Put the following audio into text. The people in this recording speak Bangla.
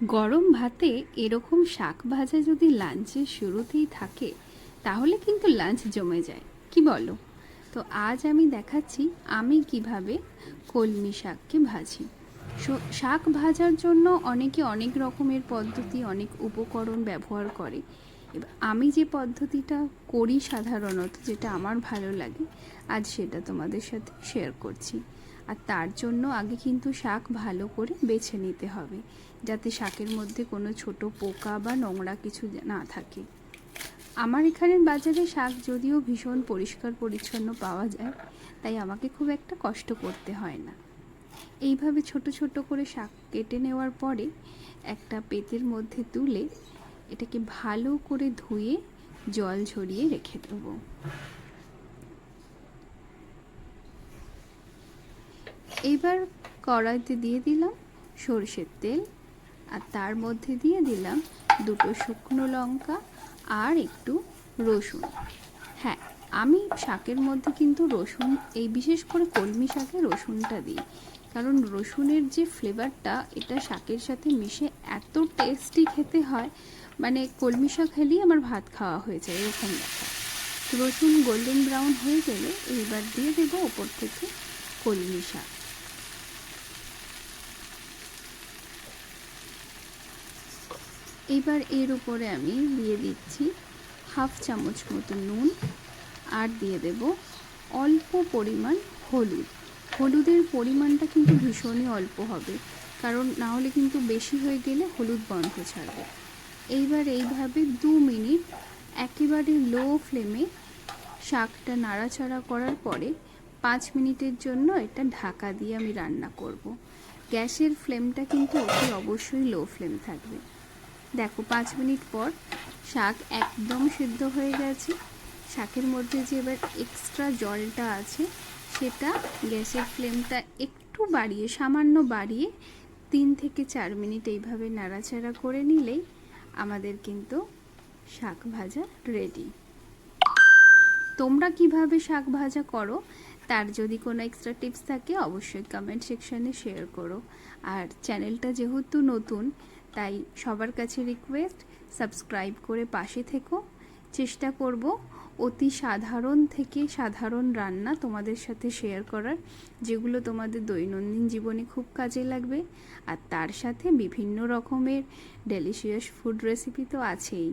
গরম ভাতে এরকম শাক ভাজা যদি লাঞ্চের শুরুতেই থাকে তাহলে কিন্তু লাঞ্চ জমে যায়, কি বলো? তো আজ আমি দেখাচ্ছি আমি কিভাবে কলমি শাককে ভাজি। শাক ভাজার জন্য অনেকে অনেক রকমের পদ্ধতি, অনেক উপকরণ ব্যবহার করে। এবার আমি যে পদ্ধতিটা করি সাধারণত, যেটা আমার ভালো লাগে, আজ সেটা তোমাদের সাথে শেয়ার করছি। আর তার জন্য আগে কিন্তু শাক ভালো করে বেছে নিতে হবে, যাতে শাকের মধ্যে কোনো ছোট পোকা বা নোংরা কিছু না থাকে। আমার এখানের বাজারে শাক যদিও ভীষণ পরিষ্কার পরিচ্ছন্ন পাওয়া যায়, তাই আমাকে খুব একটা কষ্ট করতে হয় না। এইভাবে ছোট ছোট করে শাক কেটে নেওয়ার পরে একটা পেতের মধ্যে তুলে এটাকে ভালো করে ধুয়ে জল ঝরিয়ে রেখে দেবো। এবার কড়াইতে দিয়ে দিলাম সরষের তেল, আর তার মধ্যে দিয়ে দিলাম দুটো শুকনো লঙ্কা আর একটু রসুন। হ্যাঁ, আমি শাকের মধ্যে কিন্তু রসুন, এই বিশেষ করে কলমি শাকে রসুনটা দিই, কারণ রসুনের যে ফ্লেভারটা এটা শাকের সাথে মিশে এত টেস্টি খেতে হয়, মানে কলমি শাক খেলেই আমার ভাত খাওয়া হয়ে যায় এরকম ব্যাপার। রসুন গোল্ডেন ব্রাউন হয়ে গেলে এইবার দিয়ে দেবো ওপর থেকে কলমি শাক। এবার এর উপরে আমি দিয়ে দিচ্ছি হাফ চামচ মতো নুন, আর দিয়ে দেব অল্প পরিমাণ হলুদ। হলুদের পরিমাণটা কিন্তু ভীষণই অল্প হবে, কারণ না হলে কিন্তু বেশি হয়ে গেলে হলুদ গন্ধ ছাড়বে। এইবার এইভাবে 2 মিনিট একেবারে লো ফ্লেমে শাকটা নাড়াচাড়া করার পরে 5 মিনিটের জন্য এটা ঢাকা দিয়ে আমি রান্না করব। গ্যাসের ফ্লেমটা কিন্তু অতি অবশ্যই লো ফ্লেম থাকবে। দেখো 5 মিনিট পর শাক একদম সিদ্ধ হয়ে গেছে। শাকের মধ্যে যে এবার এক্সট্রা জলটা আছে সেটা গ্যাসের ফ্লেমটা একটু বাড়িয়ে, সামান্য বাড়িয়ে 3 থেকে 4 মিনিট এইভাবে নাড়াচাড়া করে নিলেই আমাদের কিন্তু শাক ভাজা রেডি। তোমরা কিভাবে শাক ভাজা করো তার যদি কোনো এক্সট্রা টিপস থাকে অবশ্যই কমেন্ট সেকশনে শেয়ার করো। আর চ্যানেলটা যেহেতু নতুন, তাই সবার কাছে রিকোয়েস্ট, সাবস্ক্রাইব করে পাশে থেকো। চেষ্টা করব অতি সাধারণ থেকে সাধারণ রান্না তোমাদের সাথে শেয়ার করার, যেগুলো তোমাদের দৈনন্দিন জীবনে খুব কাজে লাগবে। আর তার সাথে বিভিন্ন রকমের ডেলিশিয়াস ফুড রেসিপি তো আছেই।